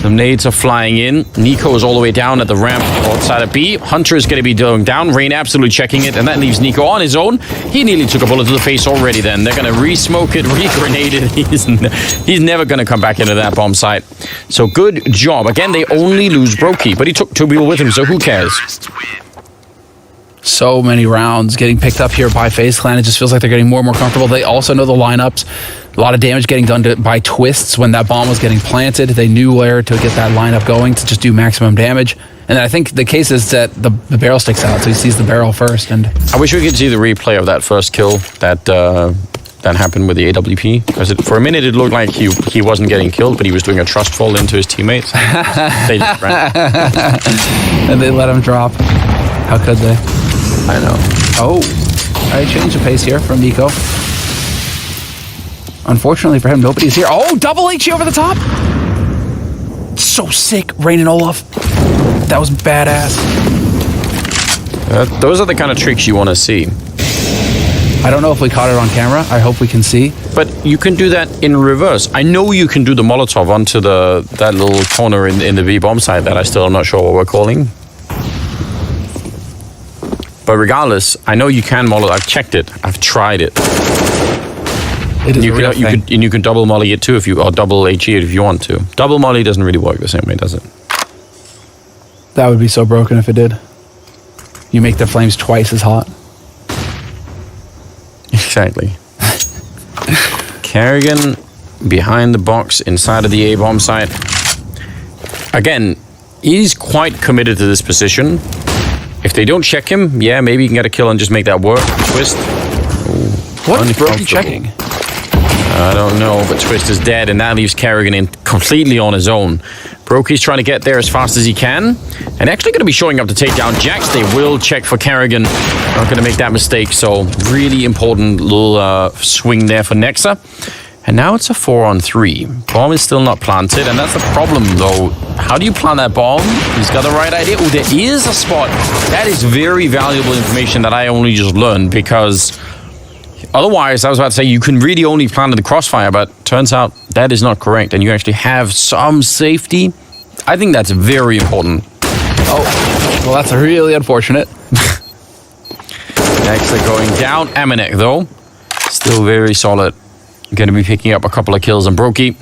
The nades are flying in. niko is all the way down at the ramp outside of B. Hunter is going to be going down. Rain absolutely checking it, and that leaves niko on his own. He nearly took a bullet to the face already then. They're going to re-smoke it, re-grenade it. He's never going to come back into that bomb site. So good job. Again, they only lose Brokey, but he took 2 people with him, so who cares? So many rounds getting picked up here by Faze Clan. It just feels like they're getting more and more comfortable. They also know the lineups. A lot of damage getting done by twists when that bomb was getting planted. They knew where to get that lineup going to just do maximum damage. And I think the case is that the barrel sticks out, so he sees the barrel first. And I wish we could see the replay of that first kill that happened with the AWP, because for a minute it looked like he wasn't getting killed, but he was doing a trust fall into his teammates. They just ran. And they let him drop. How could they? I know. Oh, I changed the pace here from niko. Unfortunately for him, nobody's here. Oh, double HE over the top. So sick, Rain and Olaf. That was badass. Those are the kind of tricks you want to see. I don't know if we caught it on camera. I hope we can see. But you can do that in reverse. I know you can do the Molotov onto that little corner in the B-bomb site that I still am not sure what we're calling. But regardless, I know you can molly. I've checked it. I've tried it. It is you can double molly it too or double HE it if you want to. Double molly doesn't really work the same way, does it? That would be so broken if it did. You make the flames twice as hot. Exactly. Karrigan behind the box inside of the A-bomb site. Again, he's quite committed to this position. If they don't check him, yeah, maybe you can get a kill and just make that work. Twist. Ooh, what is Brokey checking? I don't know, but Twist is dead, and that leaves Karrigan in completely on his own. Brokey's trying to get there as fast as he can, and actually going to be showing up to take down Jax. They will check for Karrigan. Not going to make that mistake, so really important little swing there for Nexa. And now it's a 4-on-3. Bomb is still not planted, and that's the problem, though. How do you plant that bomb? He's got the right idea. Oh, there is a spot. That is very valuable information that I only just learned, because otherwise, I was about to say you can really only plant in the crossfire, but turns out that is not correct, and you actually have some safety. I think that's very important. Oh, well, that's really unfortunate. Next, they're going down. Amanek, though, still very solid. Going to be picking up a couple of kills on Brokey.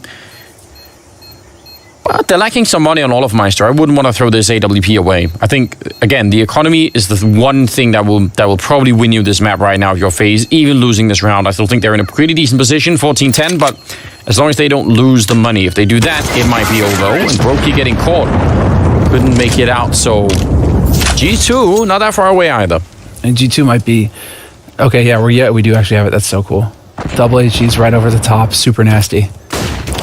Well, they're lacking some money on Olofmeister. I wouldn't want to throw this AWP away. I think, again, the economy is the one thing that will probably win you this map right now if you're FaZe, even losing this round. I still think they're in a pretty decent position, 14-10, but as long as they don't lose the money. If they do that, it might be over. And Brokey getting caught. Couldn't make it out, so G2, not that far away either. And G2 might be... Okay, yeah, we do actually have it. That's so cool. Double HG's right over the top. Super nasty.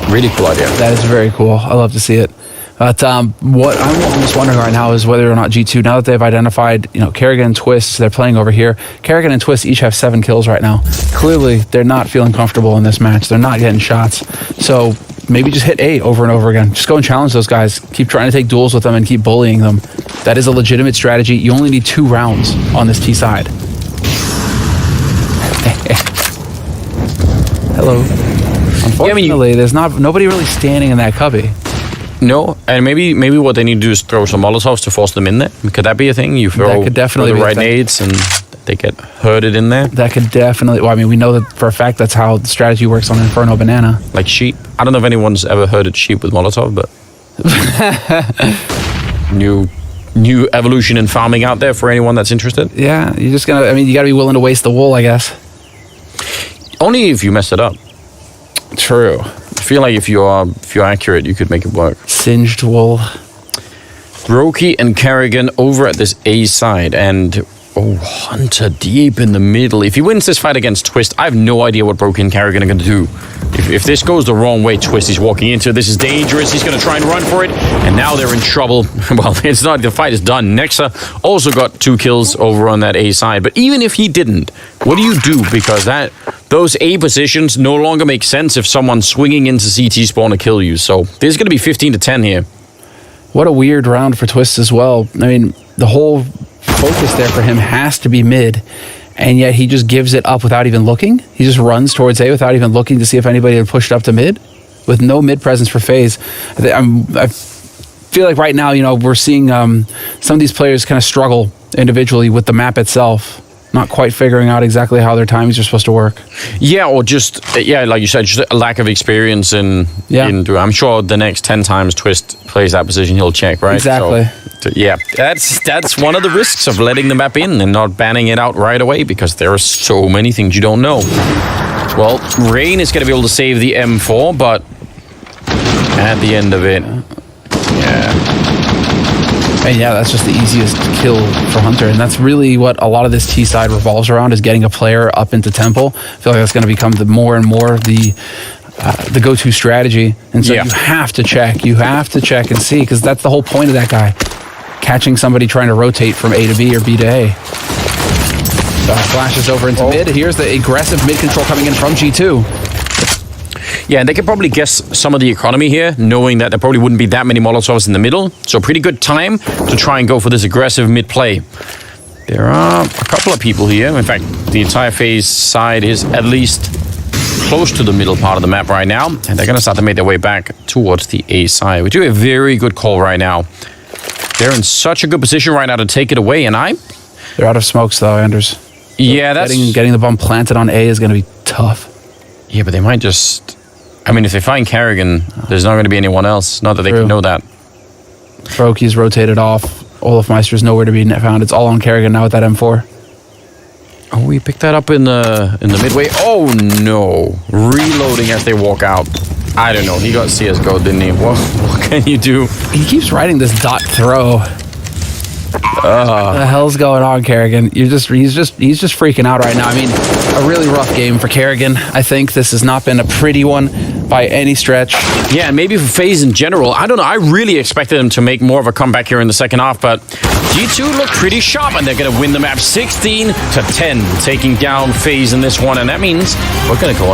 Really cool idea. That is very cool. I love to see it. But what I'm almost wondering right now is whether or not G2, now that they've identified, Kerrigan and Twist, they're playing over here. Kerrigan and Twist each have 7 kills right now. Clearly, they're not feeling comfortable in this match. They're not getting shots. So maybe just hit A over and over again. Just go and challenge those guys. Keep trying to take duels with them and keep bullying them. That is a legitimate strategy. You only need 2 rounds on this T side. Hello. Unfortunately, there's nobody really standing in that cubby. No, and maybe what they need to do is throw some Molotovs to force them in there. Could that be a thing? You throw that could definitely the be right nades and they get herded in there? That could definitely... Well, I mean, we know that for a fact that's how the strategy works on Inferno Banana. Like sheep. I don't know if anyone's ever herded sheep with Molotov, but... new evolution in farming out there for anyone that's interested. Yeah, you're just gonna... I mean, you gotta be willing to waste the wool, I guess. Only if you mess it up. True. I feel like if you're accurate, you could make it work. Singed wool. Brokey and Kerrigan over at this A side, and Hunter deep in the middle. If he wins this fight against Twist, I have no idea what Brokey and Kerrigan are going to do. If this goes the wrong way, Twist is walking into it. This is dangerous. He's going to try and run for it, and now they're in trouble. Well, it's not. The fight is done. Nexa also got 2 kills over on that A side, but even if he didn't, what do you do? Because those A positions no longer make sense if someone's swinging into CT spawn to kill you. So this is going to be 15-10 here. What a weird round for Twist as well. I mean, the whole focus there for him has to be mid, and yet he just gives it up without even looking. He just runs towards A without even looking to see if anybody had pushed up to mid, with no mid presence for FaZe. I feel like right now, we're seeing some of these players kind of struggle individually with the map itself, not quite figuring out exactly how their timings are supposed to work. Yeah, or just, like you said, just a lack of experience in I'm sure the next 10 times Twist plays that position, he'll check, right? Exactly. So, yeah, that's one of the risks of letting the map in and not banning it out right away, because there are so many things you don't know. Well, Rain is going to be able to save the M4, but at the end of it, And yeah, that's just the easiest kill for Hunter. And that's really what a lot of this T side revolves around, is getting a player up into Temple. I feel like that's going to become more and more the go-to strategy. And so you have to check. You have to check and see, because that's the whole point of that guy. Catching somebody trying to rotate from A to B or B to A. Flashes over into mid. Here's the aggressive mid control coming in from G2. Yeah, and they could probably guess some of the economy here, knowing that there probably wouldn't be that many Molotovs in the middle. So pretty good time to try and go for this aggressive mid play. There are a couple of people here. In fact, the entire FaZe side is at least close to the middle part of the map right now. And they're going to start to make their way back towards the A side. We do a very good call right now. They're in such a good position right now to take it away. And They're out of smokes, though, Anders. Yeah, that's... Getting the bomb planted on A is going to be tough. Yeah, but they might just... I mean, if they find Kerrigan, there's not going to be anyone else. Not that they can know that. Brokey's rotated off. Olofmeister's nowhere to be found. It's all on Kerrigan now with that M4. Oh, we picked that up in the midway. Oh, no. Reloading as they walk out. I don't know. He got CSGO, didn't he? What can you do? He keeps riding this dot throw. What the hell's going on, Kerrigan? He's just freaking out right now. I mean, a really rough game for Kerrigan. I think this has not been a pretty one by any stretch. Yeah, and maybe for FaZe in general. I don't know. I really expected them to make more of a comeback here in the second half, but G2 look pretty sharp, and they're going to win the map 16-10, taking down FaZe in this one, and that means we're going to go on